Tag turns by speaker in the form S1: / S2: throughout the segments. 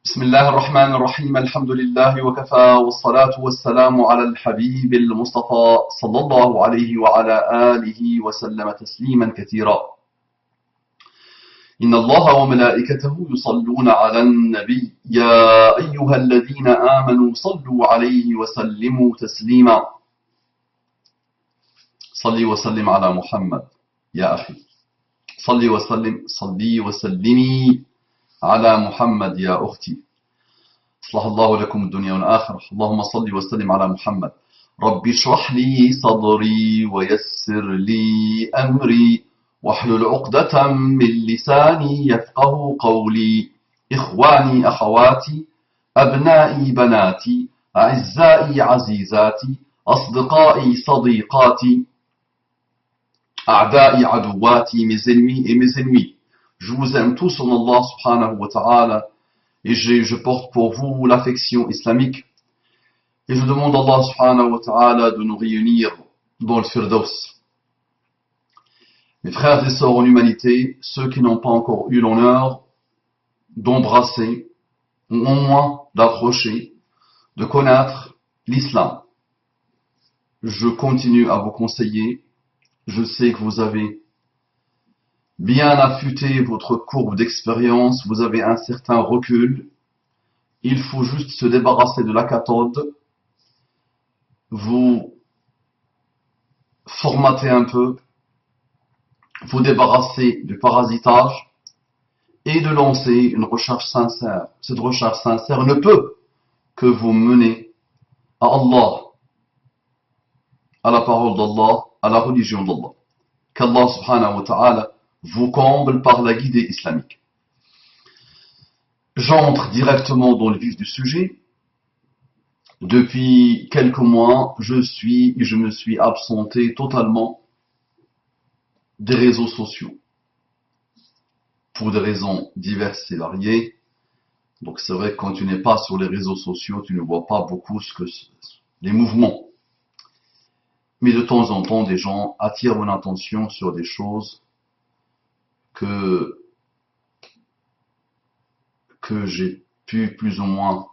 S1: بسم الله الرحمن الرحيم الحمد لله وكفى والصلاة والسلام على الحبيب المصطفى صلى الله عليه وعلى آله وسلم تسليما كثيرا. إن الله وملائكته يصلون على النبي يا أيها الذين آمنوا صلوا عليه وسلموا تسليما. صلي وسلم على محمد يا أخي، صلي وسلمي على محمد يا أختي. أصلح الله لكم الدنيا والآخرة. اللهم صل وسلم على محمد. رب اشرح لي صدري ويسر لي أمري واحلل عقدة من لساني يفقه قولي. إخواني أخواتي أبنائي بناتي أعزائي عزيزاتي أصدقائي صديقاتي أعدائي عدواتي mes ennemis et mes ennemis. Je vous aime tous en Allah subhanahu wa ta'ala et je porte pour vous l'affection islamique et je demande à Allah subhanahu wa ta'ala de nous réunir dans le Firdaus. Mes frères et sœurs en humanité, ceux qui n'ont pas encore eu l'honneur d'embrasser ou au moins d'approcher, de connaître l'islam, je continue à vous conseiller. Je sais que vous avez bien affûté votre courbe d'expérience, vous avez un certain recul. Il faut juste se débarrasser de la cathode, vous formater un peu, vous débarrasser du parasitage et de lancer une recherche sincère. Cette recherche sincère ne peut que vous mener à Allah, à la parole d'Allah, à la religion d'Allah. Qu'Allah subhanahu wa ta'ala vous comble par la guidée islamique. J'entre directement dans le vif du sujet. Depuis quelques mois, je me suis absenté totalement des réseaux sociaux. Pour des raisons diverses et variées. Donc c'est vrai que quand tu n'es pas sur les réseaux sociaux, tu ne vois pas beaucoup les mouvements. Mais de temps en temps, des gens attirent mon attention sur des choses que j'ai pu plus ou moins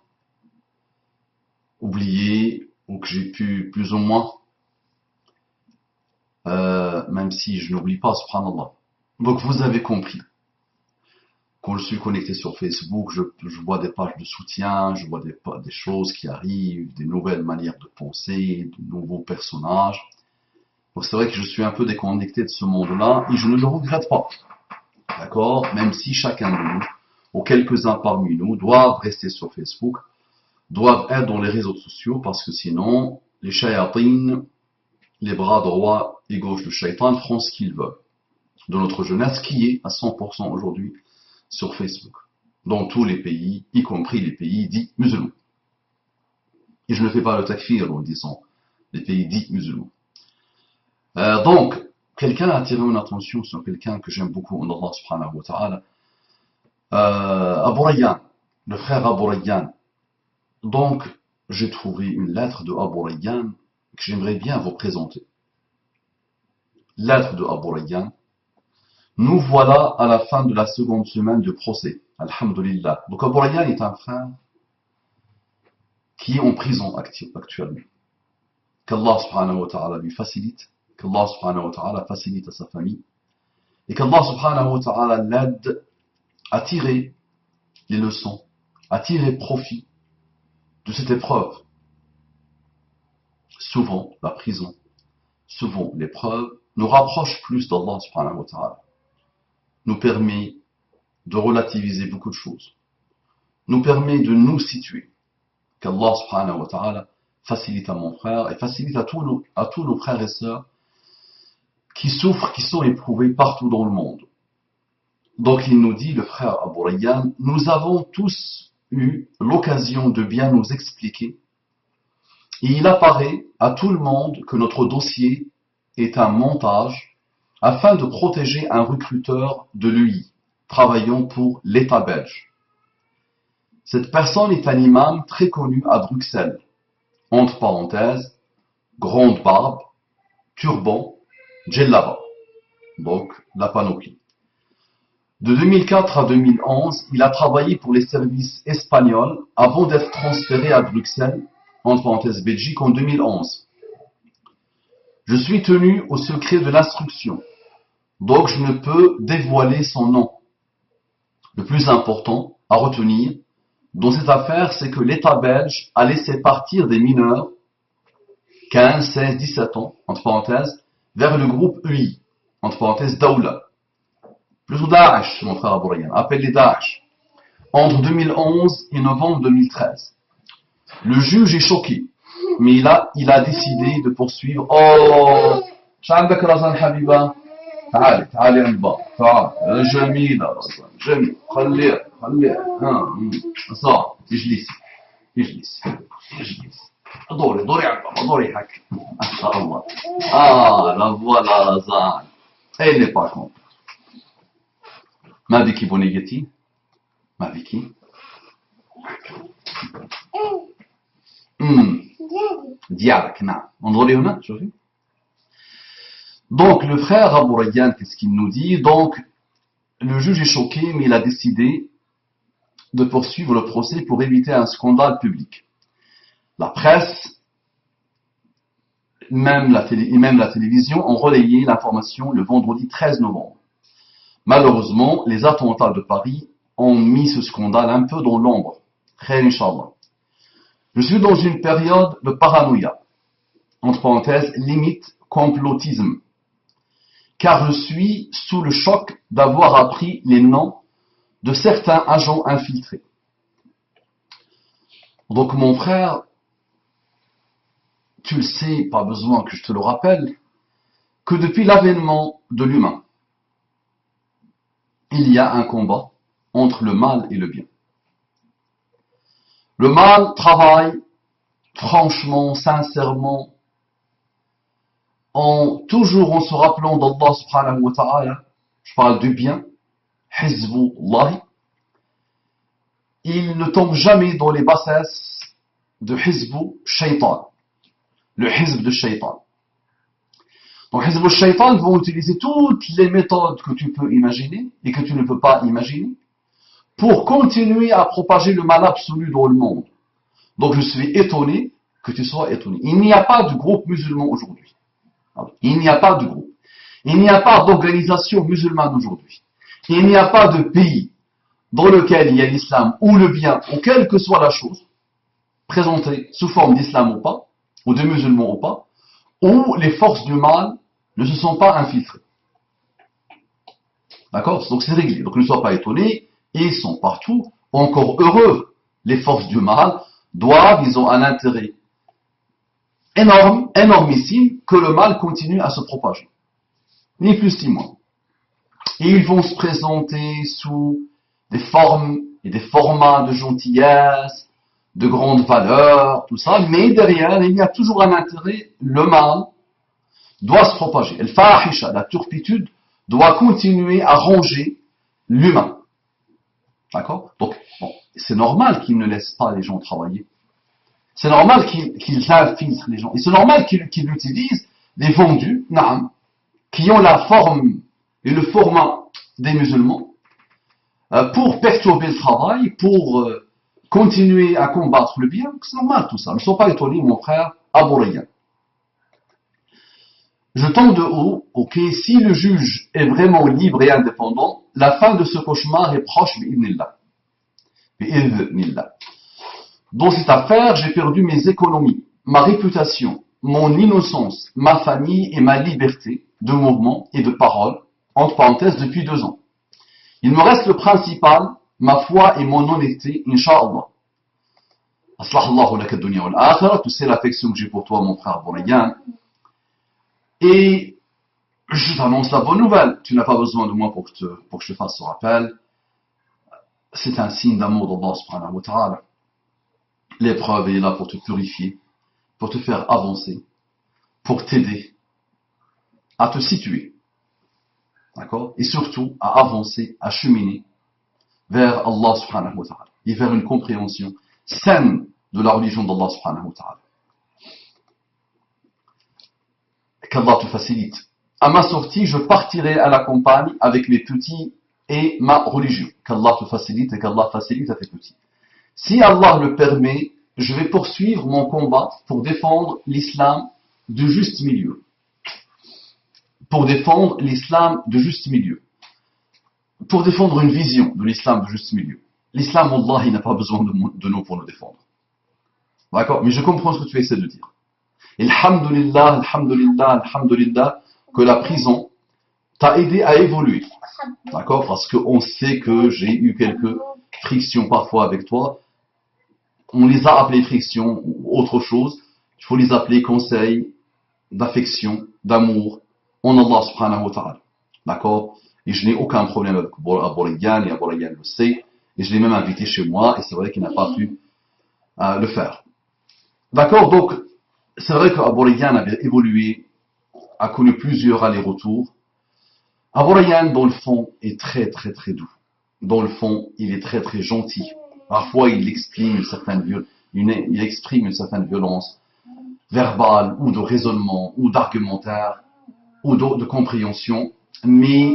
S1: oublier ou que j'ai pu plus ou moins, même si je n'oublie pas, subhanallah. Donc vous avez compris. Quand je suis connecté sur Facebook, je vois des pages de soutien, je vois des choses qui arrivent, des nouvelles manières de penser, de nouveaux personnages. Donc c'est vrai que je suis un peu déconnecté de ce monde-là et je ne le regrette pas. D'accord? Même si chacun de nous, ou quelques-uns parmi nous, doivent rester sur Facebook, doivent être dans les réseaux sociaux parce que sinon, les shayatines, les bras droits et gauche du shaitan feront ce qu'ils veulent. De notre jeunesse qui est à 100% aujourd'hui sur Facebook, dans tous les pays, y compris les pays dits musulmans. Et je ne fais pas le takfir en disant les pays dits musulmans. Donc, quelqu'un a attiré mon attention sur quelqu'un que j'aime beaucoup en Allah subhanahu wa ta'ala, Abu Rayyan, le frère Abu Rayyan. Donc, j'ai trouvé une lettre de Abu Rayyan que j'aimerais bien vous présenter. Lettre de Abu Rayyan. Nous voilà à la fin de la seconde semaine du procès. Alhamdulillah. Donc Abu Rayyan est un frère qui est en prison actuellement. Qu'Allah subhanahu wa ta'ala lui facilite, qu'Allah subhanahu wa ta'ala facilite à sa famille, et qu'Allah subhanahu wa ta'ala l'aide à tirer les leçons, à tirer profit de cette épreuve. Souvent, la prison, souvent l'épreuve, nous rapproche plus d'Allah subhanahu wa ta'ala, nous permet de relativiser beaucoup de choses, nous permet de nous situer. Qu'Allah subhanahu wa ta'ala facilite à mon frère et facilite à tous nos frères et sœurs qui souffrent, qui sont éprouvés partout dans le monde. Donc il nous dit, le frère Abu Rayyan, nous avons tous eu l'occasion de bien nous expliquer et il apparaît à tout le monde que notre dossier est un montage afin de protéger un recruteur de l'UI travaillant pour l'État belge. Cette personne est un imam très connu à Bruxelles. Entre parenthèses, grande barbe, turban, djellaba, donc la panoplie. De 2004 à 2011, il a travaillé pour les services espagnols avant d'être transféré à Bruxelles, entre parenthèses Belgique, en 2011. Je suis tenu au secret de l'instruction, donc je ne peux dévoiler son nom. Le plus important à retenir dans cette affaire, c'est que l'État belge a laissé partir des mineurs, 15, 16, 17 ans, entre parenthèses, vers le groupe UI, entre parenthèses Daoula. Plutôt Daesh, mon frère Abourian, appelé Daesh, entre 2011 et novembre 2013. Le juge est choqué, mais il a décidé de poursuivre. Oh, شعندك رزان حبيبة تعالي عند بابا تعال جميلة رزان جميل خليها صح اجلسي دوري عند بابا دوري هكا ما شاء الله la voilà رزان elle n'est pas contente. ما بكي بنيتي ما بكي ديالك نعم انظري هنا شوفي. Donc le frère Abourian, qu'est-ce qu'il nous dit? Donc le juge est choqué, mais il a décidé de poursuivre le procès pour éviter un scandale public. La presse, même la télévision ont relayé l'information le vendredi 13 novembre. Malheureusement, les attentats de Paris ont mis ce scandale un peu dans l'ombre. Khair Inch'Allah. Je suis dans une période de paranoïa, entre parenthèses, limite complotisme, car je suis sous le choc d'avoir appris les noms de certains agents infiltrés. Donc mon frère, tu le sais, pas besoin que je te le rappelle, que depuis l'avènement de l'humain, il y a un combat entre le mal et le bien. Le mal travaille franchement, sincèrement, toujours en se rappelant d'Allah subhanahu wa ta'ala, je parle du bien, Hizbullah, il ne tombe jamais dans les bassesses de Hizbu Shaitan, le Hizb de Shaitan. Donc Hizb Shaitan vont utiliser toutes les méthodes que tu peux imaginer et que tu ne peux pas imaginer pour continuer à propager le mal absolu dans le monde. Donc je suis étonné que tu sois étonné. Il n'y a pas de groupe musulman aujourd'hui. Il n'y a pas de groupe. Il n'y a pas d'organisation musulmane aujourd'hui. Il n'y a pas de pays dans lequel il y a l'islam ou le bien, ou quelle que soit la chose, présentée sous forme d'islam ou pas, ou de musulmans ou pas, où les forces du mal ne se sont pas infiltrées. D'accord? Donc c'est réglé. Donc ne sois pas étonné, ils sont partout, encore heureux. Les forces du mal ils ont un intérêt énorme, énormissime, que le mal continue à se propager. Ni plus ni moins. Et ils vont se présenter sous des formes et des formats de gentillesse, de grande valeur, tout ça, mais derrière, il y a toujours un intérêt, le mal doit se propager. El fahisha, la turpitude, doit continuer à ronger l'humain. D'accord? Donc, bon, c'est normal qu'ils ne laissent pas les gens travailler. C'est normal qu'ils infiltrent les gens. Et c'est normal qu'ils utilisent des vendus, qui ont la forme et le format des musulmans, pour perturber le travail, pour continuer à combattre le bien. C'est normal tout ça. Ne sois pas étonné, mon frère Abourian. Je tends de haut, ok, si le juge est vraiment libre et indépendant, la fin de ce cauchemar est proche, bi'idhnillah. Dans cette affaire, j'ai perdu mes économies, ma réputation, mon innocence, ma famille et ma liberté de mouvement et de parole, entre parenthèses, depuis 2 ans. Il me reste le principal, ma foi et mon honnêteté, Inch'Allah. Aslahallahu laka dunya wal akhirah, tu sais l'affection que j'ai pour toi, mon frère Abourian. Et je t'annonce la bonne nouvelle. Tu n'as pas besoin de moi pour que je te fasse ce rappel. C'est un signe d'amour d'Allah subhanahu wa ta'ala. L'épreuve est là pour te purifier, pour te faire avancer, pour t'aider à te situer. D'accord? Et surtout à avancer, à cheminer vers Allah subhanahu wa ta'ala et vers une compréhension saine de la religion d'Allah subhanahu wa ta'ala. Qu'Allah te facilite. À ma sortie, je partirai à la campagne avec mes petits et ma religion. Qu'Allah te facilite et qu'Allah facilite à tes petits. Si Allah le permet, je vais poursuivre mon combat pour défendre l'islam de juste milieu. Pour défendre l'islam de juste milieu. Pour défendre une vision de l'islam de juste milieu. L'islam, Allah, il n'a pas besoin de nous pour nous défendre. D'accord? Mais je comprends ce que tu essaies de dire. Alhamdulillah, alhamdulillah, alhamdulillah, que la prison t'a aidé à évoluer. D'accord? Parce qu'on sait que j'ai eu quelques frictions parfois avec toi. On les a appelées frictions ou autre chose. Il faut les appeler conseils d'affection, d'amour en Allah subhanahu wa ta'ala. D'accord? Et je n'ai aucun problème avec Aborigan, et Aborigan le sait. Et je l'ai même invité chez moi, et c'est vrai qu'il n'a pas pu le faire. D'accord? Donc, c'est vrai qu'Aborigan avait évolué, a connu plusieurs allers-retours. Aborigan, dans le fond, est très très très doux. Dans le fond, il est très très gentil. Parfois, il exprime une certaine violence verbale, ou de raisonnement, ou d'argumentaire, ou de compréhension, mais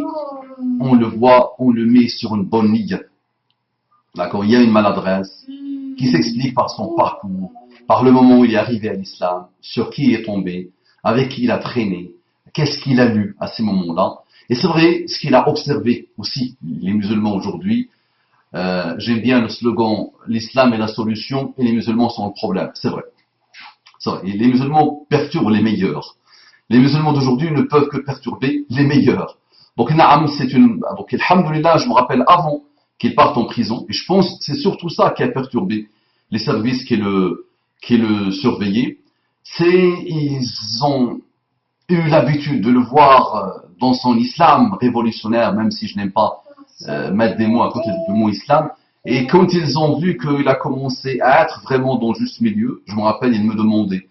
S1: on le voit, on le met sur une bonne ligne. D'accord? Il y a une maladresse qui s'explique par son parcours, par le moment où il est arrivé à l'islam, sur qui il est tombé, avec qui il a traîné, qu'est-ce qu'il a lu à ces moments-là. Et c'est vrai, ce qu'il a observé aussi, les musulmans aujourd'hui, j'aime bien le slogan « l'islam est la solution et les musulmans sont le problème ». C'est vrai. C'est vrai. Et les musulmans perturbent les meilleurs. Les musulmans d'aujourd'hui ne peuvent que perturber les meilleurs. Donc, na'am, donc, alhamdulillah, je me rappelle avant qu'il parte en prison, et je pense que c'est surtout ça qui a perturbé les services qui le surveillaient. Ils ont eu l'habitude de le voir dans son islam révolutionnaire, même si je n'aime pas mettre des mots à côté du mot islam. Et quand ils ont vu qu'il a commencé à être vraiment dans le juste milieu, je me rappelle, ils me demandaient,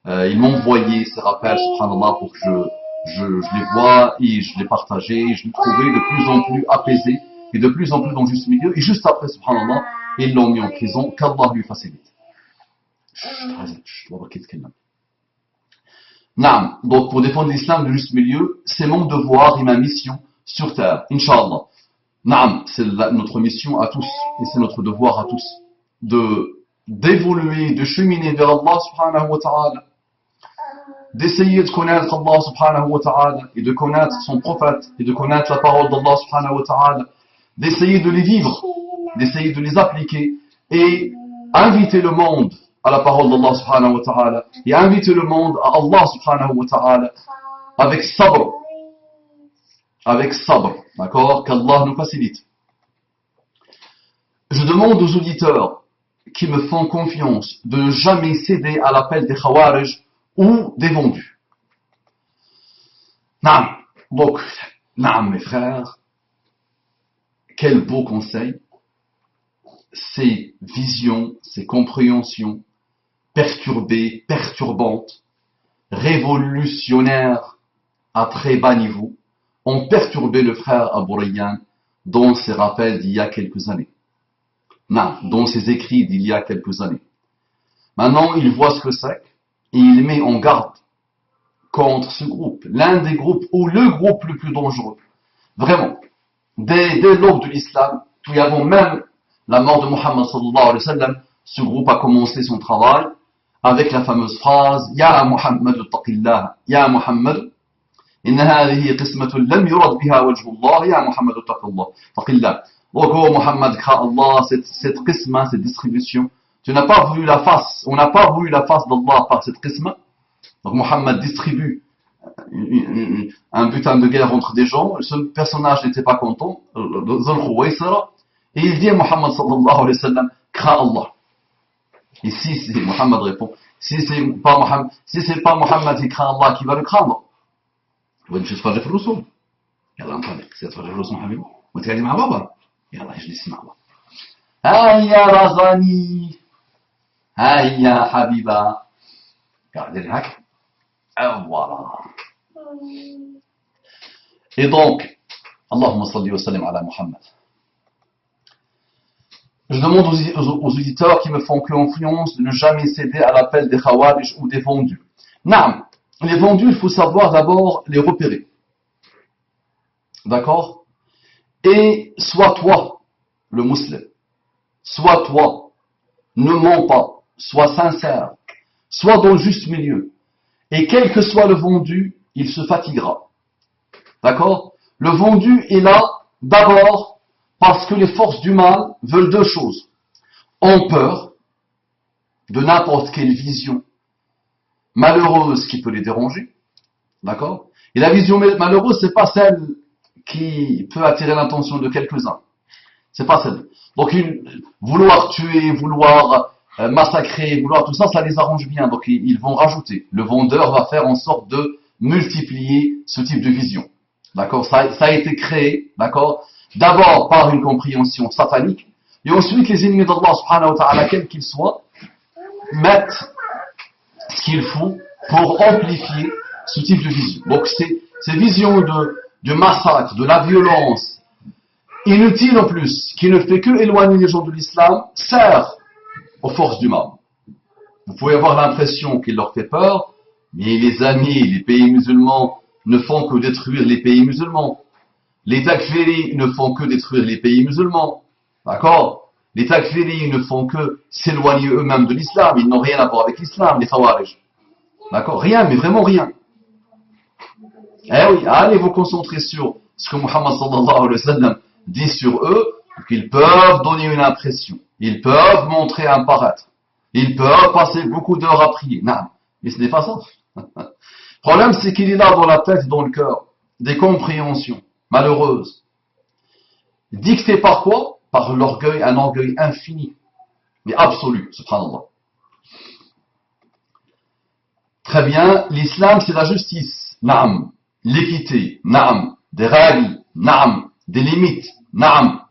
S1: ils m'envoyaient ces rappels, subhanallah, pour que je les vois et je les partageais, et je les trouvais de plus en plus apaisés et de plus en plus dans le juste milieu. Et juste après, subhanallah, ils l'ont mis en prison, qu'Allah lui facilite. Naam, donc pour défendre l'islam du juste milieu, c'est mon devoir et ma mission sur terre, Inch'Allah. Naam, c'est notre mission à tous, et c'est notre devoir à tous, d'évoluer, de cheminer vers Allah subhanahu wa ta'ala, d'essayer de connaître Allah subhanahu wa ta'ala, et de connaître son prophète, et de connaître la parole d'Allah subhanahu wa ta'ala, d'essayer de les vivre, d'essayer de les appliquer, et inviter le monde à la parole d'Allah subhanahu wa ta'ala, et inviter le monde à Allah subhanahu wa ta'ala, avec sabr, d'accord, qu'Allah nous facilite. Je demande aux auditeurs qui me font confiance de ne jamais céder à l'appel des khawarij ou des vendus. Naam, donc, naam mes frères, quel beau conseil, ces visions, ces compréhensions perturbées, perturbantes, révolutionnaires à très bas niveau, ont perturbé le frère Aborigan dans ses rappels d'il y a quelques années. Non, dans ses écrits d'il y a quelques années. Maintenant, il voit ce que c'est et il met en garde contre ce groupe, l'un des groupes ou le groupe le plus dangereux. Vraiment, dès l'aube de l'islam, puis avant même la mort de Muhammad sallallahu alayhi wa sallam, ce groupe a commencé son travail avec la fameuse phrase « Ya Muhammad taqillah, Ya Muhammad » إن هذه قسمة لم يرد بها وجه الله يا محمد اتق الله. Donc, oh Muhammad, crains Allah, cette qisma, cette distribution, on n'a pas voulu la face d'Allah par cette qisma. Donc, Muhammad distribue un butin de guerre entre des gens, ce personnage n'était pas content, et il dit à Muhammad sallallahu alayhi wa sallam, crains Allah. Et si Muhammad répond, si c'est pas Muhammad qui craint Allah, qui va le craindre? ومش تتفرج في الرسوم يلا انطلق تتفرج في الرسوم حبيبي وتقعدي مع بابا يلا اجلسي مع بابا هيا رزاني هيا حبيبه قاعد لي هكا voilà. Et donc اللهم صل وسلم على محمد. Je demande aux auditeurs qui me font confiance de ne jamais céder à l'appel des khawarij ou des vendus. Naam. Les vendus, il faut savoir d'abord les repérer. D'accord? Et soit toi, le musulman, soit toi, ne mens pas, sois sincère, sois dans le juste milieu. Et quel que soit le vendu, il se fatiguera. D'accord? Le vendu est là, d'abord, parce que les forces du mal veulent deux choses. Ont peur de n'importe quelle vision malheureuse qui peut les déranger. D'accord? Et la vision malheureuse, c'est pas celle qui peut attirer l'attention de quelques-uns. C'est pas celle. Donc, vouloir tuer, vouloir massacrer, vouloir tout ça, ça les arrange bien. Donc, ils vont rajouter. Le vendeur va faire en sorte de multiplier ce type de vision. D'accord? Ça a été créé, d'accord? D'abord par une compréhension satanique, et ensuite les ennemis d'Allah subhanahu wa ta'ala, quels qu'ils soient, mettent ce qu'il faut pour amplifier ce type de vision. Donc, ces visions de massacre, de la violence, inutile en plus, qui ne fait que éloigner les gens de l'islam, sert aux forces du mal. Vous pouvez avoir l'impression qu'il leur fait peur, mais les amis, les pays musulmans ne font que détruire les pays musulmans. Les takfiris ne font que détruire les pays musulmans. D'accord? Les takfiris ne font que s'éloigner eux-mêmes de l'islam. Ils n'ont rien à voir avec l'islam, les khawarij. D'accord? Rien, mais vraiment rien. Eh oui, allez vous concentrer sur ce que Muhammad sallallahu alayhi wa sallam dit sur eux, qu'ils peuvent donner une impression. Ils peuvent montrer un paraître. Ils peuvent passer beaucoup d'heures à prier. Non, mais ce n'est pas ça. Le problème, c'est qu'il est là dans la tête, dans le cœur, des compréhensions malheureuses. Dictées par quoi? Par l'orgueil, un orgueil infini, mais absolu, subhanallah. Très bien, l'islam, c'est la justice, naam, l'équité, naam, des règles, naam, des limites, naam,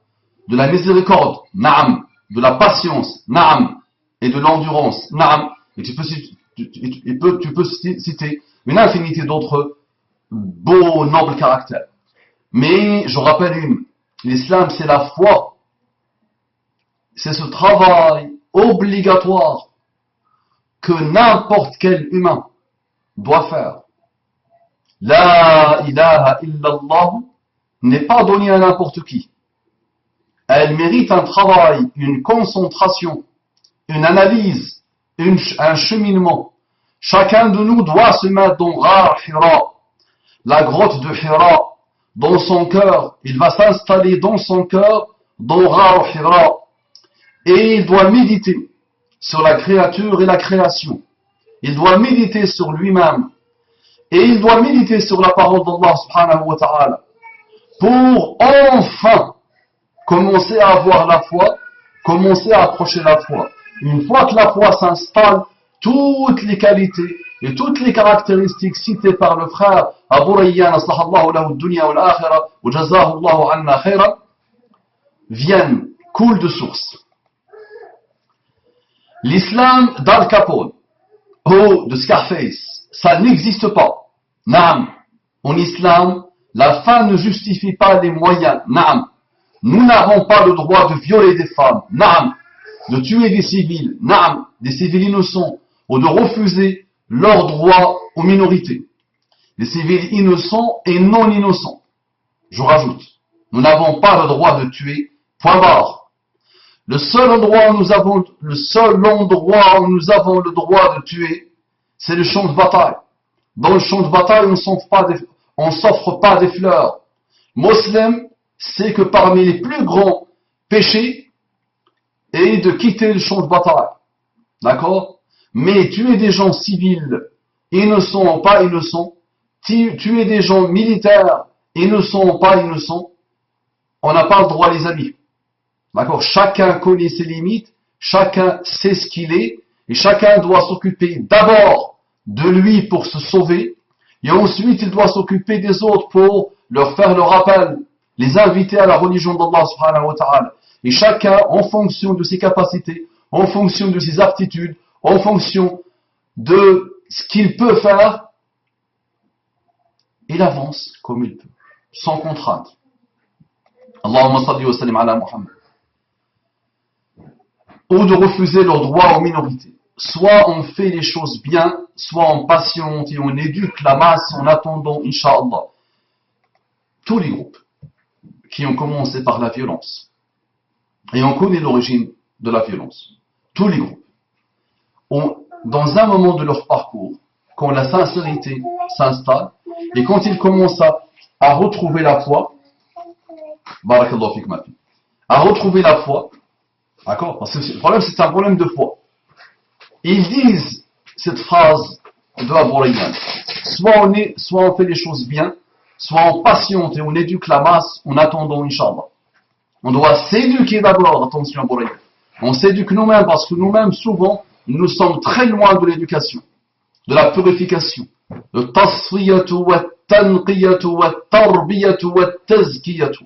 S1: de la miséricorde, naam, de la patience, naam, et de l'endurance, naam. Et tu peux citer une infinité d'autres beaux, nobles caractères. Mais je rappelle l'islam, c'est la foi. C'est ce travail obligatoire que n'importe quel humain doit faire. La ilaha illallah n'est pas donnée à n'importe qui. Elle mérite un travail, une concentration, une analyse, un cheminement. Chacun de nous doit se mettre dans Ghar Hira, la grotte de Hira, dans son cœur. Il va s'installer dans son cœur, dans Ghar Hira, et il doit méditer sur la créature et la création. Il doit méditer sur lui-même. Et il doit méditer sur la parole d'Allah subhanahu wa ta'ala. Pour enfin commencer à avoir la foi, commencer à approcher la foi. Une fois que la foi s'installe, toutes les qualités et toutes les caractéristiques citées par le frère Abu Rayyan, aslahallahu lahu dunya wal akhirah, wa jazahu Allahu anna khayran, viennent, coulent de source. L'islam d'Al Capone ou de Scarface, ça n'existe pas. Naam. En islam, la fin ne justifie pas les moyens. Naam. Nous n'avons pas le droit de violer des femmes. Naam. De tuer des civils. Naam. Des civils innocents. Ou de refuser leurs droits aux minorités. Les civils innocents et non innocents. Je rajoute. Nous n'avons pas le droit de tuer. Point barre. Le seul endroit où nous avons le droit de tuer, c'est le champ de bataille. Dans le champ de bataille, on ne s'offre pas des fleurs. Muslim, c'est que parmi les plus grands péchés est de quitter le champ de bataille. D'accord? Mais tuer des gens civils, innocents ou pas innocents, tuer des gens militaires, innocents ou pas innocents, on n'a pas le droit, les amis. D'accord? Chacun connaît ses limites, chacun sait ce qu'il est, et chacun doit s'occuper d'abord de lui pour se sauver, et ensuite il doit s'occuper des autres pour leur faire le rappel, les inviter à la religion d'Allah subhanahu wa ta'ala. Et chacun, en fonction de ses capacités, en fonction de ses aptitudes, en fonction de ce qu'il peut faire, il avance comme il peut, sans contrainte. Allahumma salli wa sallim ala Muhammad. Ou de refuser leurs droits aux minorités. Soit on fait les choses bien, soit on patiente et on éduque la masse en attendant, Inch'Allah. Tous les groupes. qui ont commencé par la violence. Et on connaît l'origine de la violence. Tous les groupes ont, dans un moment de leur parcours, quand la sincérité s'installe, et quand ils commencent à retrouver la foi, barakallahu fik ma fille, à retrouver la foi, d'accord, parce que le problème c'est un problème de foi. Ils disent cette phrase de Abu Rayyan, soit on fait les choses bien, soit on patiente et on éduque la masse en attendant Inch'Allah. On doit s'éduquer d'abord, attention Abu Rayyan. On s'éduque nous-mêmes parce que nous-mêmes souvent nous sommes très loin de l'éducation, de la purification. Le tasfiyatu wa tanqiyatu wa tarbiyatu wa tazkiyatu.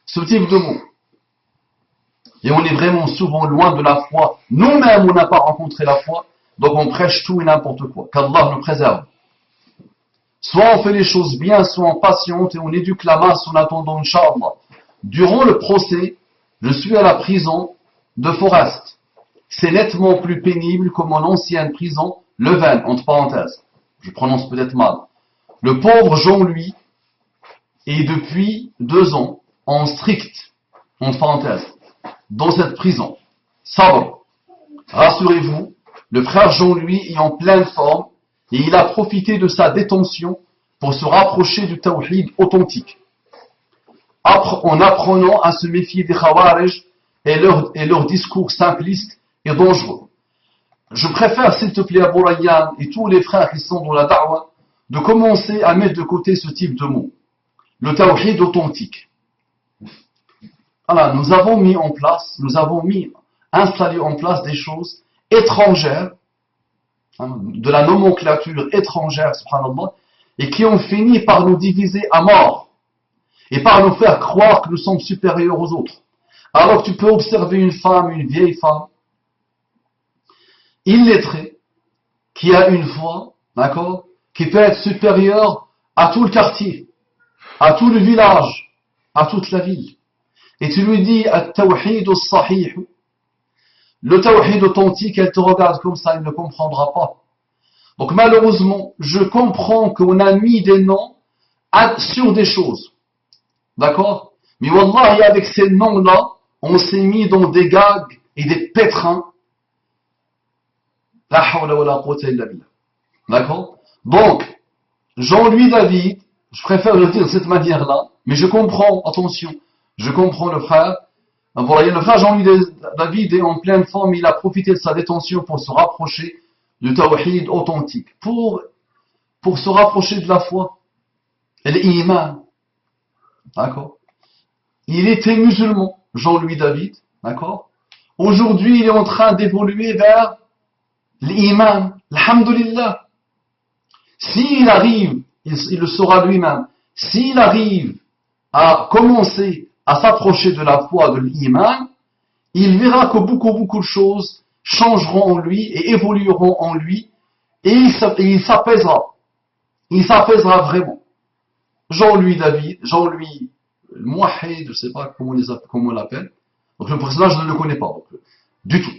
S1: Ce type de mots. Et on est vraiment souvent loin de la foi. Nous-mêmes, on n'a pas rencontré la foi, donc on prêche tout et n'importe quoi. Qu'Allah nous préserve. Soit on fait les choses bien, soit on patiente et on éduque la masse en attendant Inch'Allah. Durant le procès, je suis à la prison de Forest. C'est nettement plus pénible que mon ancienne prison, Leven, entre parenthèses. Je prononce peut-être mal. Le pauvre Jean-Louis est depuis 2 ans en strict, entre parenthèses, dans cette prison. Sabr. Rassurez-vous, le frère Jean-Louis est en pleine forme et il a profité de sa détention pour se rapprocher du tawhid authentique. En apprenant à se méfier des Khawarij et leur discours simpliste et dangereux. Je préfère, s'il te plaît, Abu Rayyan et tous les frères qui sont dans la da'wah, de commencer à mettre de côté ce type de mots. Le tawhid authentique. Alors, nous avons installé en place des choses étrangères, de la nomenclature étrangère, subhanallah, et qui ont fini par nous diviser à mort, et par nous faire croire que nous sommes supérieurs aux autres. Alors que tu peux observer une femme, une vieille femme, illettrée, qui a une foi, d'accord, qui peut être supérieure à tout le quartier, à tout le village, à toute la ville. Et tu lui dis, at-tawhid as-sahih, le tawhid authentique, elle te regarde comme ça, elle ne comprendra pas. Donc malheureusement, je comprends qu'on a mis des noms sur des choses. D'accord? Mais wallahi, avec ces noms-là, on s'est mis dans des gags et des pétrins. La hawla wa la quwwata illa billah. D'accord? Donc, Jean-Louis David, je préfère le dire de cette manière-là, mais je comprends, attention, je comprends le frère. Voilà, le frère Jean-Louis David est en pleine forme, il a profité de sa détention pour se rapprocher du tawhid authentique, pour se rapprocher de la foi, et l'iman. D'accord? Il était musulman, Jean-Louis David, d'accord? Aujourd'hui, il est en train d'évoluer vers l'iman, alhamdulillah. S'il arrive, il le saura lui-même, s'il arrive à commencer à s'approcher de la foi, de l'iman, il verra que beaucoup de choses changeront en lui et évolueront en lui, et il s'apaisera. Il s'apaisera vraiment. Jean-Louis David, Jean-Louis Mouahid, je ne sais pas comment on l'appelle. Donc le personnage, je ne le connais pas, donc, du tout.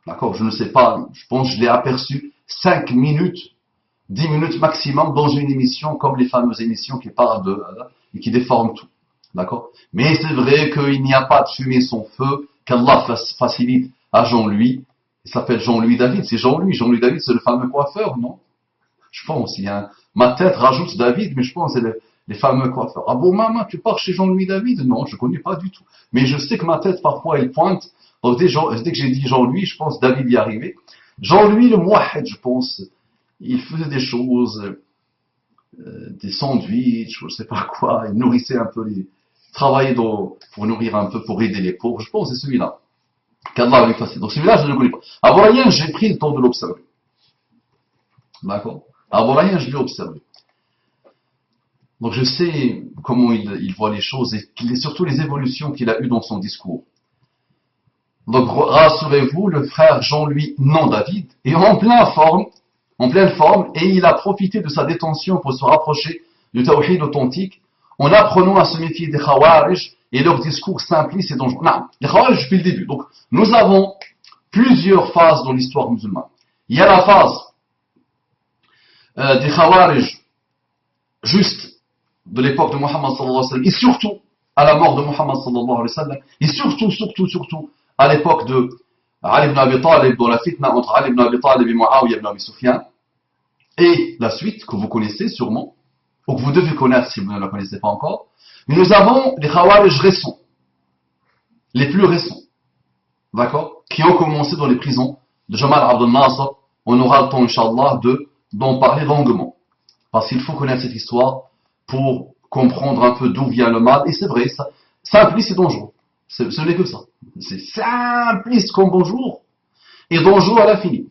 S1: D'accord, je ne sais pas, je pense que je l'ai aperçu 5 minutes, 10 minutes maximum dans une émission comme les fameuses émissions qui parlent et qui déforment tout. D'accord? Mais c'est vrai qu'il n'y a pas de fumée sans feu, qu'Allah facilite à Jean-Louis. Il s'appelle Jean-Louis David, c'est Jean-Louis. Jean-Louis David, c'est le fameux coiffeur, non? Je pense, ma tête rajoute David, mais je pense que c'est les fameux coiffeurs. Ah bon, maman, tu pars chez Jean-Louis David? Non, je ne connais pas du tout. Mais je sais que ma tête, parfois, elle pointe. Donc, dès que j'ai dit Jean-Louis, je pense David y est arrivé. Jean-Louis, le Mouahid, je pense, il faisait des choses, des sandwichs, je ne sais pas quoi, il nourrissait un peu travaillait pour nourrir un peu, pour aider les pauvres. Je pense que c'est celui-là. Qu'Allah lui fasse. Donc celui-là, je ne le connais pas. Abu Rayyan, j'ai pris le temps de l'observer. D'accord? Abu Rayyan, je l'ai observé. Donc je sais comment il voit les choses et surtout les évolutions qu'il a eues dans son discours. Donc rassurez-vous, le frère Jean-Louis, non David, est en pleine forme, et il a profité de sa détention pour se rapprocher du tawhid authentique, en apprenant à se méfier des Khawarij et leurs discours simplistes et dangereux. Non, les Khawarij depuis le début. Donc, nous avons plusieurs phases dans l'histoire musulmane. Il y a la phase des Khawarij, juste de l'époque de Muhammad sallallahu alayhi wa sallam, et surtout à la mort de Muhammad sallallahu alayhi wa sallam, et surtout, à l'époque de Ali ibn Abi Talib, dans la fitna entre Ali ibn Abi Talib et Muawiyah ibn Abi Sufyan, et la suite que vous connaissez sûrement, ou que vous devez connaître si vous ne la connaissez pas encore, mais nous avons les Khawarij récents, les plus récents, d'accord, qui ont commencé dans les prisons de Jamal Abdel Nasser. On aura le temps, Inch'Allah, d'en parler longuement. Parce qu'il faut connaître cette histoire pour comprendre un peu d'où vient le mal. Et c'est vrai, ça, simpliste et dangereux. Ce n'est que ça. C'est simpliste comme bonjour et dangereux à l'infini.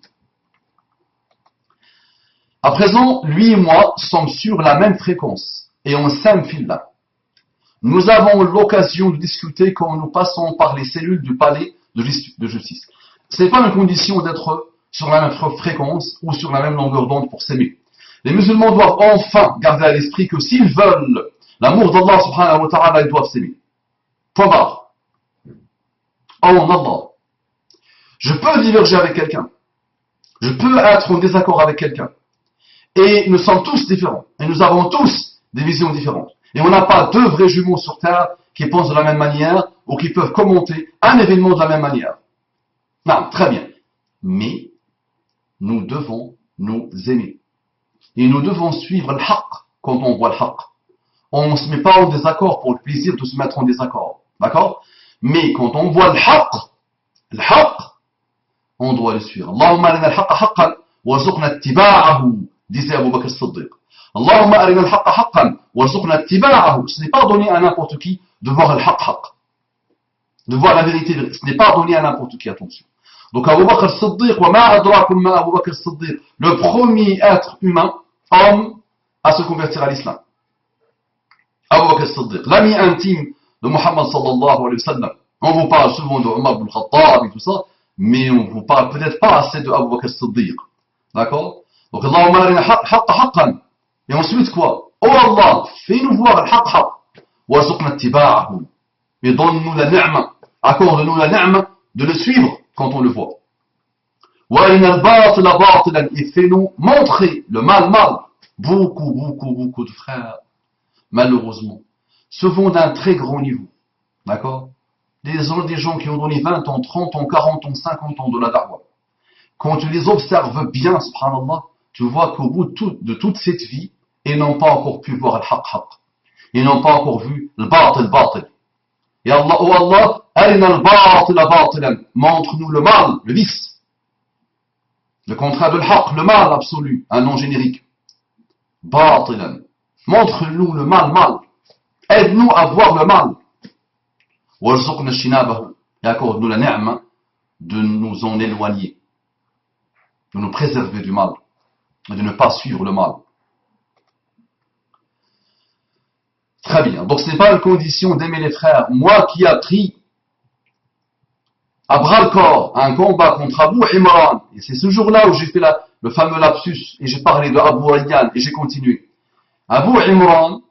S1: À présent, lui et moi sommes sur la même fréquence et on s'aime fil-là. Nous avons l'occasion de discuter quand nous passons par les cellules du palais de justice. Ce n'est pas une condition d'être sur la même fréquence ou sur la même longueur d'onde pour s'aimer. Les musulmans doivent enfin garder à l'esprit que s'ils veulent l'amour d'Allah subhanahu wa ta'ala, ils doivent s'aimer. Point barre. Oh Allah. Je peux diverger avec quelqu'un. Je peux être en désaccord avec quelqu'un. Et nous sommes tous différents. Et nous avons tous des visions différentes. Et on n'a pas deux vrais jumeaux sur Terre qui pensent de la même manière ou qui peuvent commenter un événement de la même manière. Non, très bien. Mais nous devons nous aimer. Et nous devons suivre le haqq quand on voit le haqq. On ne se met pas en désaccord pour le plaisir de se mettre en désaccord. D'accord? Mais quand on voit le haqq, on doit le suivre. Allahumma arina al-haqqa haqqan warzuqna ittiba'ahu, disait Abu Bakr as-Siddiq. Allahumma arina al-haqqa haqqan warzuqna ittiba'ahu. Ce n'est pas donné à n'importe qui de voir le haqq. De voir la vérité. Ce n'est pas donné à n'importe qui, attention. Donc Abu Bakr as-Siddiq, wa ma adrakum ma Abu Bakr as-Siddiq, le premier être humain, homme, à se convertir à l'islam. Abu Bakr as-Siddiq, l'ami intime de Muhammad sallallahu alayhi wa sallam. On vous parle souvent de Omar ibn Khattab et tout ça, mais on vous parle peut-être pas assez de Abu Bakr as-Siddiq. D'accord? Donc Allahumma arina haqqa haqqan. Et ensuite quoi? Oh Allah, fais-nous voir le haqq. Warzuqna ittiba'ahu. Et donne-nous la ni'ma. Accorde-nous la ni'ma de le suivre quand on le voit. Et fais-nous montrer le mal. Beaucoup de frères, malheureusement, se vont d'un très grand niveau. D'accord? Des gens qui ont donné 20 ans, 30 ans, 40 ans, 50 ans de la da'wah. Quand tu les observes bien, subhanallah, tu vois qu'au bout de toute cette vie, ils n'ont pas encore pu voir le haqq. Ils n'ont pas encore vu le batil. Et Allah, oh Allah, arina al-batil batilan, montre-nous le mal, le vice. Le contraire de l'haqq, le mal absolu, un nom générique. Batilan. Montre-nous le mal. Aide-nous à voir le mal. Warzuqna shinabahu. Et accorde-nous la ni'ma de nous en éloigner. De nous préserver du mal. Et de ne pas suivre le mal. Très bien. Donc ce n'est pas une condition d'aimer les frères. Moi qui ai pris à bras le corps un combat contre Abu Imran, et c'est ce jour-là où j'ai fait le fameux lapsus, et j'ai parlé de Abu Ayyan, et j'ai continué. Abu Imran,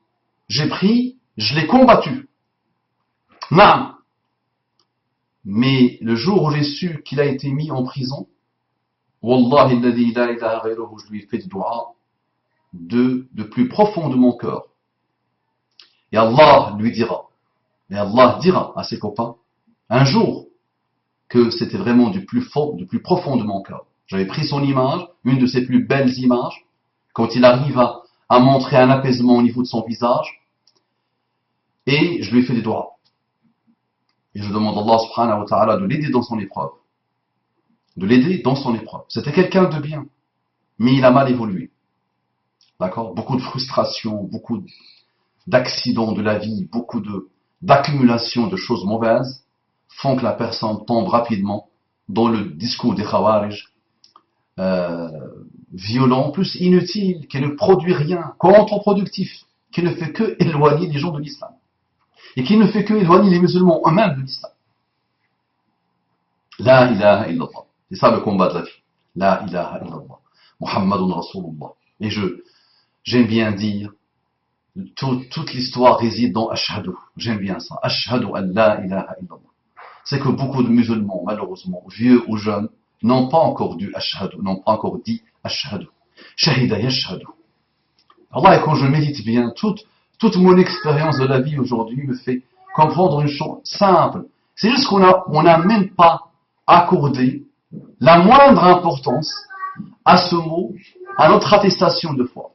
S1: je l'ai combattu. Non. Mais le jour où j'ai su qu'il a été mis en prison, Wallahi alladhi la ilaha ghayruhu, je lui ai fait du dua de plus profond de mon cœur. Et Allah lui dira, et Allah dira à ses copains, un jour, que c'était vraiment du plus profond de mon cœur. J'avais pris son image, une de ses plus belles images, quand il arrive à montrer un apaisement au niveau de son visage, et je lui ai fait des doigts. Et je demande à Allah subhanahu wa ta'ala de l'aider dans son épreuve. C'était quelqu'un de bien, mais il a mal évolué. D'accord? Beaucoup de frustration, beaucoup d'accidents de la vie, beaucoup d'accumulation de choses mauvaises font que la personne tombe rapidement dans le discours des Khawarij, violent, plus inutile, qui ne produit rien, contre-productif, qui ne fait que éloigner les gens de l'islam. Et qui ne fait que éloigner les musulmans eux-mêmes de l'islam. La ilaha illallah. C'est ça le combat de la vie. La ilaha illallah. Muhammadun Rasulullah. Et j'aime bien dire, toute l'histoire réside dans Ashhadu. J'aime bien ça. Ashhadu an la ilaha illallah. C'est que beaucoup de musulmans, malheureusement, vieux ou jeunes, n'ont pas encore dit Ashhadu. Shahida yashhadu. Allah, et quand je médite bien, toute mon expérience de la vie aujourd'hui me fait comprendre une chose simple. C'est juste on n'a même pas accordé la moindre importance à ce mot, à notre attestation de foi.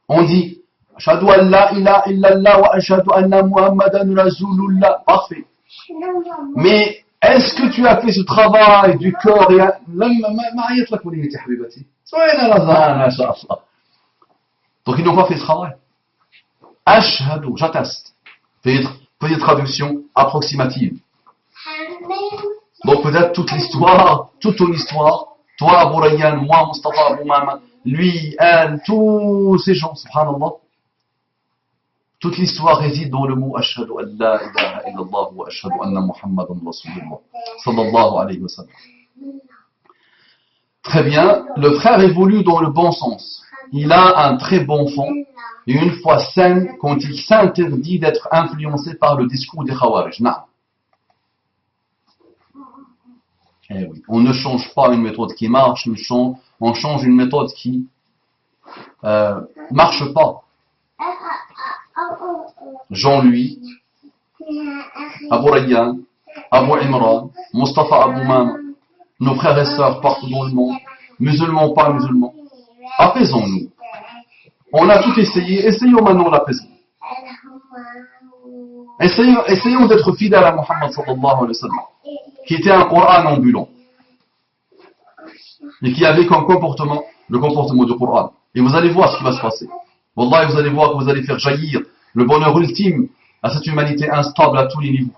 S1: On dit Ashhadu an la ilaha illallah wa ashhadu anna Muhammadan Rasulullah. Parfait. Mais est-ce que tu as fait ce travail du corps et donc ils n'ont pas fait ce travail. Ashhadu, j'atteste. Petite traduction approximative. Donc peut-être toute ton histoire, toi Abu Rayyan, moi Mustafa Abu Mahmoud, lui, elle, tous ces gens, subhanallah, toute l'histoire réside dans le mot Ashhadu an la ilaha illallah wa ashhadu anna Muhammadan Rasulullah sallallahu alayhi wa sallam. Très bien, le frère évolue dans le bon sens. Il a un très bon fond et une foi saine quand il s'interdit d'être influencé par le discours des Khawarij. Non. Eh oui, on ne change pas une méthode qui marche, on change une méthode qui marche pas. Jean-Louis, Abu Rayyan, Abu Imran, Mustafa Abu Mam, nos frères et sœurs partout dans le monde, musulmans ou pas musulmans, apaisons-nous. On a tout essayé, essayons maintenant l'apaisement. Essayons d'être fidèles à Muhammad sallallahu alayhi wa sallam, qui était un Coran ambulant, et qui avait comme comportement le comportement du Coran. Et vous allez voir ce qui va se passer. Wallahi, vous allez voir que vous allez faire jaillir le bonheur ultime à cette humanité instable à tous les niveaux,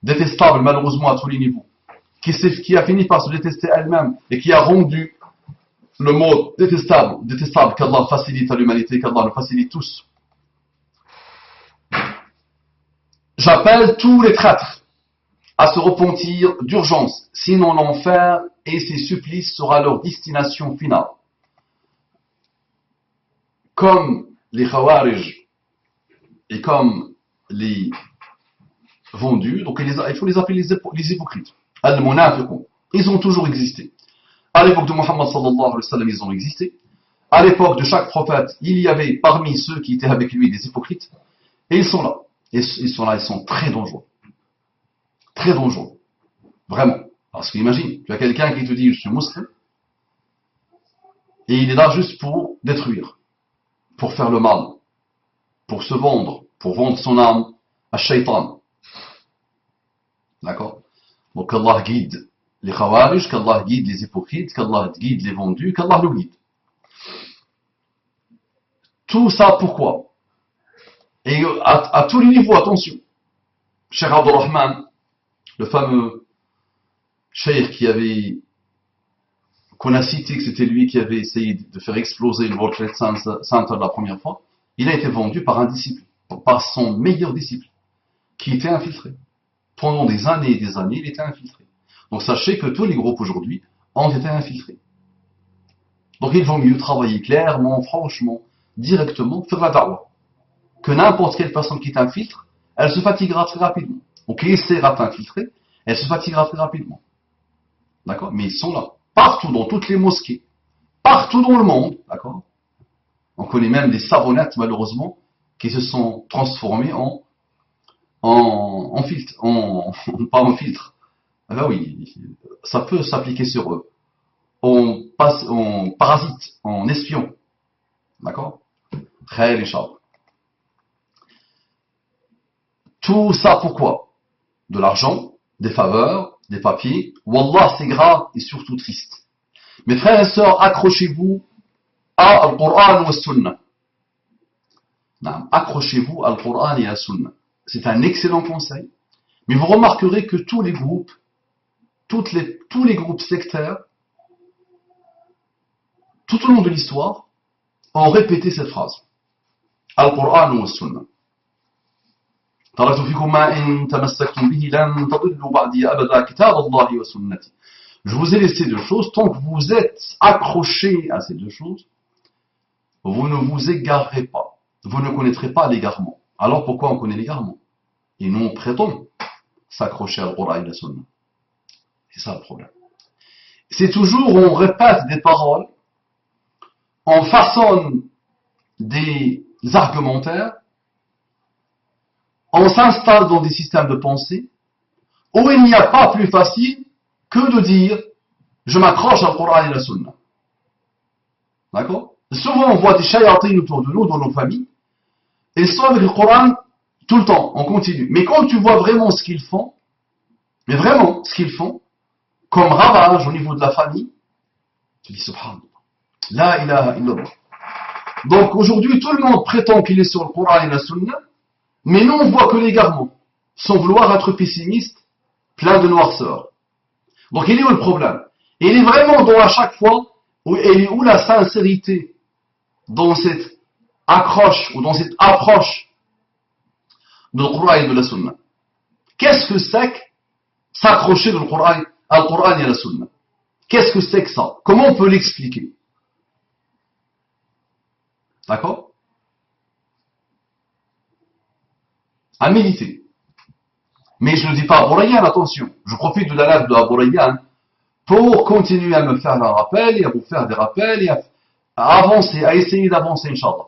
S1: détestable malheureusement à tous les niveaux, qui a fini par se détester elle-même et qui a rendu le mot détestable, qu'Allah facilite à l'humanité, qu'Allah le facilite tous. J'appelle tous les traîtres à se repentir d'urgence, sinon l'enfer et ses supplices sera leur destination finale. Comme les Khawarij et comme les vendus, donc il faut les appeler les hypocrites. Al-Munafiqun. Ils ont toujours existé. À l'époque de Muhammad sallallahu alayhi wa sallam, ils ont existé. À l'époque de chaque prophète, il y avait parmi ceux qui étaient avec lui des hypocrites. Et ils sont là. Ils sont très dangereux. Très dangereux. Vraiment. Parce qu'imagine, tu as quelqu'un qui te dit je suis musulman, et il est là juste pour détruire, pour faire le mal, pour se vendre, pour vendre son âme à Shaitan. D'accord? Donc qu'Allah guide les Khawarij, qu'Allah guide les hypocrites, qu'Allah guide les vendus, qu'Allah le guide. Tout ça pourquoi? Et à tous les niveaux, attention. Cheikh Abdurrahman, le fameux cheikh qu'on a cité que c'était lui qui avait essayé de faire exploser le World Trade Center la première fois, il a été vendu par un disciple, par son meilleur disciple, qui était infiltré. Pendant des années et des années, il était infiltré. Donc sachez que tous les groupes aujourd'hui ont été infiltrés. Donc il vaut mieux travailler clairement, franchement, directement, faire la da'wah. Que n'importe quelle personne qui t'infiltre, elle se fatiguera très rapidement. Donc qui essaiera de t'infiltrer, elle se fatiguera très rapidement. D'accord? Mais ils sont là, partout, dans toutes les mosquées, partout dans le monde, d'accord? On connaît même des savonnettes, malheureusement, qui se sont transformées en filtre, pas en filtre. Ah ben oui, ça peut s'appliquer sur eux. En parasite, en espion. D'accord? Très léchard. Tout ça pourquoi? De l'argent, des faveurs, des papiers. Wallah, c'est grave et surtout triste. Mes frères et sœurs, accrochez-vous à Al-Qur'an ou Al-Sunnah. Accrochez-vous à Al-Qur'an et à Al-Sunnah. C'est un excellent conseil. Mais vous remarquerez que tous les groupes sectaires, tout au long de l'histoire, ont répété cette phrase. Al-Qur'an ou Al-Sunnah. Je vous ai laissé deux choses. Tant que vous êtes accrochés à ces deux choses, vous ne vous égarerez pas. Vous ne connaîtrez pas l'égarement. Alors pourquoi on connaît l'égarement? Et nous on prétend s'accrocher à Al-Qur'an et la Sunna. C'est ça le problème. C'est toujours on répète des paroles, on façonne des argumentaires, on s'installe dans des systèmes de pensée où il n'y a pas plus facile que de dire je m'accroche à Coran et à la Sunna. D'accord? Souvent on voit des shayatines autour de nous, dans nos familles, et ils sont avec le Coran tout le temps, on continue. Mais quand tu vois vraiment ce qu'ils font, mais vraiment ce qu'ils font, comme ravage au niveau de la famille, tu dis subhanallah, la ilaha illallah. Donc aujourd'hui tout le monde prétend qu'il est sur le Coran et la Sunna, mais nous on voit que l'égarement, sans vouloir être pessimiste, plein de noirceur. Donc il est où le problème? Il est vraiment dans à chaque fois où la sincérité dans cette accroche ou dans cette approche de le Coran et de la Sunna. Qu'est-ce que c'est que s'accrocher au Coran et à la Sunna? Qu'est-ce que c'est que ça? Comment on peut l'expliquer? D'accord? À méditer. Mais je ne dis pas à Bourayan, attention. Je profite de la lettre de Bourayan pour continuer à me faire un rappel et à vous faire des rappels et à avancer, à essayer d'avancer, Inch'Allah.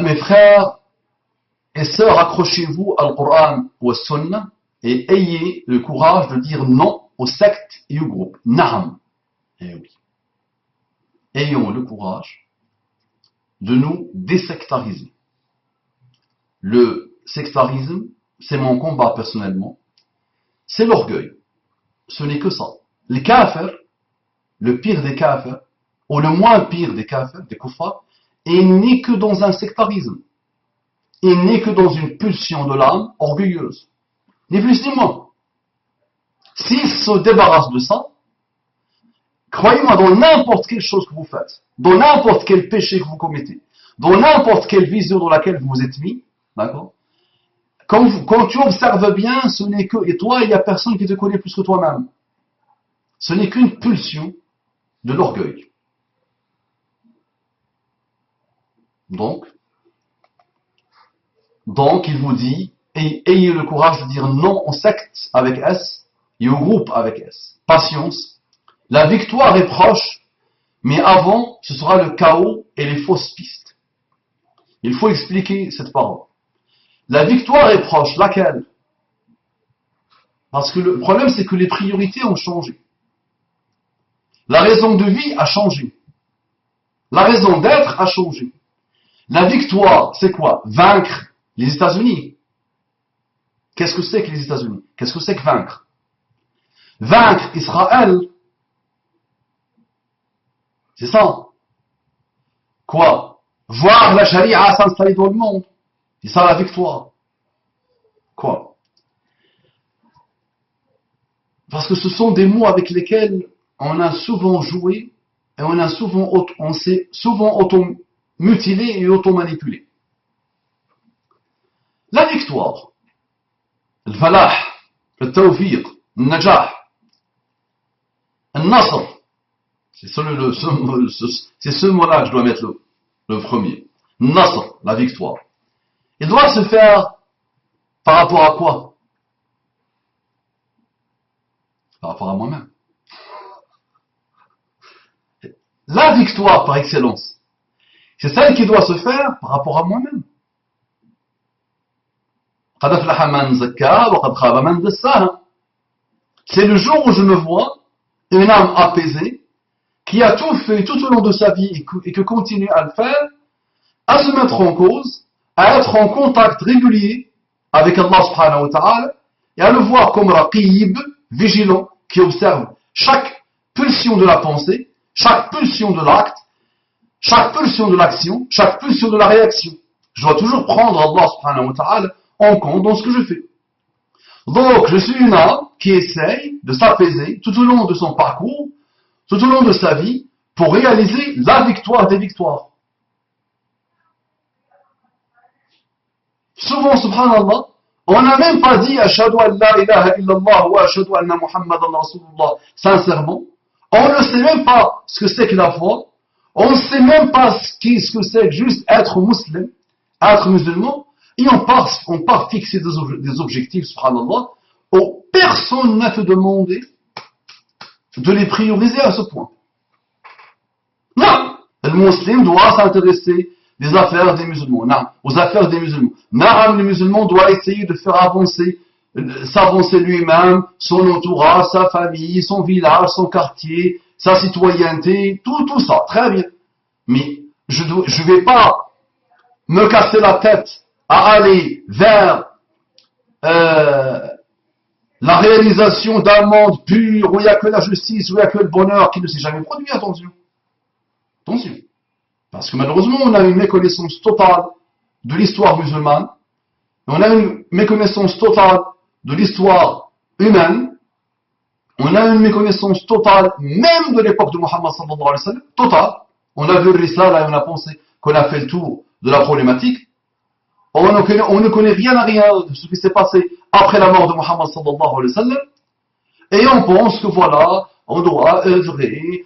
S1: Mes frères et sœurs, accrochez-vous au Coran ou au Sunna et ayez le courage de dire non aux sectes et aux groupes. Naam. Eh oui. Ayons le courage de nous désectariser. Le sectarisme, c'est mon combat personnellement, c'est l'orgueil. Ce n'est que ça. Les kafirs, le pire des kafirs, ou le moins pire des kafirs, des kuffars, il n'est que dans un sectarisme. Il n'est que dans une pulsion de l'âme orgueilleuse. Ni plus ni moins. S'ils se débarrassent de ça, croyez-moi, dans n'importe quelle chose que vous faites, dans n'importe quel péché que vous commettez, dans n'importe quelle vision dans laquelle vous vous êtes mis, d'accord? Quand tu observes bien, ce n'est que, et toi, il n'y a personne qui te connaît plus que toi-même. Ce n'est qu'une pulsion de l'orgueil. Donc, il vous dit, ayez le courage de dire non aux sectes avec S et au groupe avec S. Patience. La victoire est proche, mais avant, ce sera le chaos et les fausses pistes. Il faut expliquer cette parole. La victoire est proche, laquelle? Parce que le problème, c'est que les priorités ont changé. La raison de vie a changé. La raison d'être a changé. La victoire, c'est quoi? Vaincre les États-Unis. Qu'est-ce que c'est que les États-Unis? Qu'est-ce que c'est que vaincre? Vaincre Israël. C'est ça. Quoi? Voir la charia s'installer dans le monde. C'est ça la victoire. Quoi? Parce que ce sont des mots avec lesquels on a souvent joué et on s'est souvent auto-mutilé et auto-manipulé. La victoire, le falah, le tawfiq, le najah, le nasr, c'est ce mot-là que je dois mettre le premier. Nasr, la victoire. Il doit se faire par rapport à quoi? Par rapport à moi-même. La victoire par excellence, c'est celle qui doit se faire par rapport à moi-même. C'est le jour où je me vois une âme apaisée qui a tout fait tout au long de sa vie et que continue à le faire, à se mettre en cause, à être en contact régulier avec Allah subhanahu wa ta'ala et à le voir comme raqib, vigilant, qui observe chaque pulsion de la pensée, chaque pulsion de l'acte, chaque pulsion de l'action, chaque pulsion de la réaction. Je dois toujours prendre Allah subhanahu wa ta'ala en compte dans ce que je fais. Donc, je suis une âme qui essaye de s'apaiser tout au long de son parcours, tout au long de sa vie, pour réaliser la victoire des victoires. Souvent, subhanallah, on n'a même pas dit Ashhadu an la ilaha illallah wa ashhadu anna Muhammadan Rasulullah sincèrement. On ne sait même pas ce que c'est que la foi. On ne sait même pas ce que c'est que juste être musulman, être musulman. Et on part fixer des objectifs, subhanallah, où personne n'a te demandé de les prioriser à ce point. Non! Le musulman doit s'intéresser des affaires des musulmans. Non, aux affaires des musulmans. Naam, le musulman doit essayer de faire s'avancer lui-même, son entourage, sa famille, son village, son quartier, sa citoyenneté, tout ça, très bien. Mais je ne vais pas me casser la tête à aller vers la réalisation d'un monde pur où il n'y a que la justice, où il n'y a que le bonheur qui ne s'est jamais produit. Attention. Attention. Parce que malheureusement, on a une méconnaissance totale de l'histoire musulmane. On a une méconnaissance totale de l'histoire humaine. On a une méconnaissance totale, même de l'époque de Muhammad sallallahu alayhi wa sallam, totale. On a vu le Risala et on a pensé qu'on a fait le tour de la problématique. On ne connaît rien à rien de ce qui s'est passé après la mort de Muhammad sallallahu alayhi wa sallam. Et on pense que voilà, on doit œuvrer,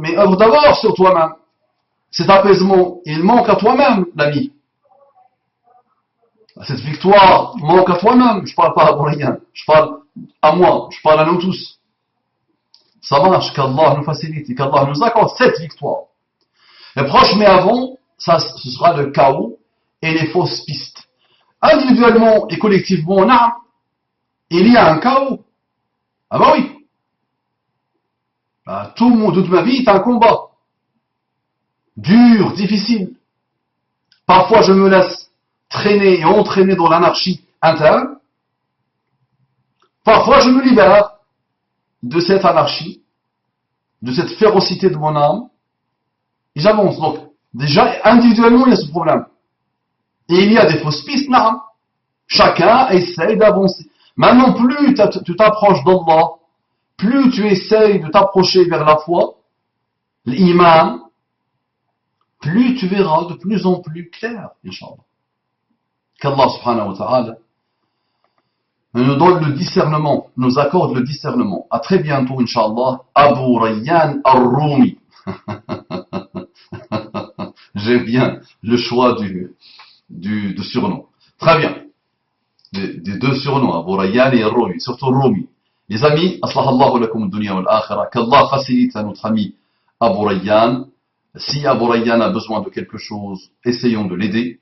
S1: mais œuvre d'abord sur toi-même. Cet apaisement, il manque à toi-même, l'ami. Cette victoire manque à toi-même. Je ne parle pas à rien, je parle à moi, je parle à nous tous. Ça marche, qu'Allah nous facilite et qu'Allah nous accorde cette victoire. Les proches, mais avant, ça, ce sera le chaos et les fausses pistes. Individuellement et collectivement, il y a un chaos. Ah bah oui. Tout le monde, toute ma vie est un combat. Dur, difficile. Parfois, je me laisse traîner et entraîner dans l'anarchie interne. Parfois, je me libère de cette anarchie, de cette férocité de mon âme, et j'avance. Donc, déjà, individuellement, il y a ce problème. Et il y a des fausses pistes, là. Chacun essaye d'avancer. Maintenant, plus tu t'approches d'Allah, plus tu essayes de t'approcher vers la foi, l'iman, plus tu verras de plus en plus clair, Inch'Allah. Qu'Allah subhanahu wa ta'ala nous donne le discernement, nous accorde le discernement. À très bientôt, Inch'Allah. Abu Rayyan al-Rumi. J'aime bien le choix du surnom. Très bien. Des deux surnoms, Abu Rayyan et Rumi, surtout Rumi. Les amis, aslahallahu lakum dunya wal akhirah. Qu'Allah facilite à notre ami Abu Rayyan. Si Abu Rayyan a besoin de quelque chose, essayons de l'aider.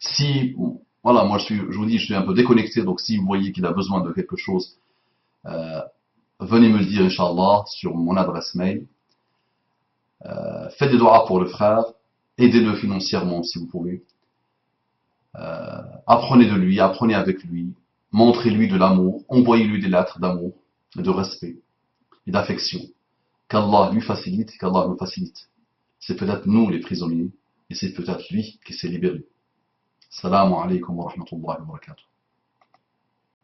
S1: Si, voilà, moi je vous dis, je suis un peu déconnecté, donc si vous voyez qu'il a besoin de quelque chose, venez me le dire, Inch'Allah, sur mon adresse mail. Faites des doigts pour le frère, aidez-le financièrement si vous pouvez. Apprenez de lui, apprenez avec lui, montrez-lui de l'amour, envoyez-lui des lettres d'amour, de respect et d'affection. Qu'Allah lui facilite, qu'Allah nous facilite. C'est peut-être nous les prisonniers, et c'est peut-être lui qui s'est libéré. Assalamu alaikum wa rahmatullahi wa barakatuh.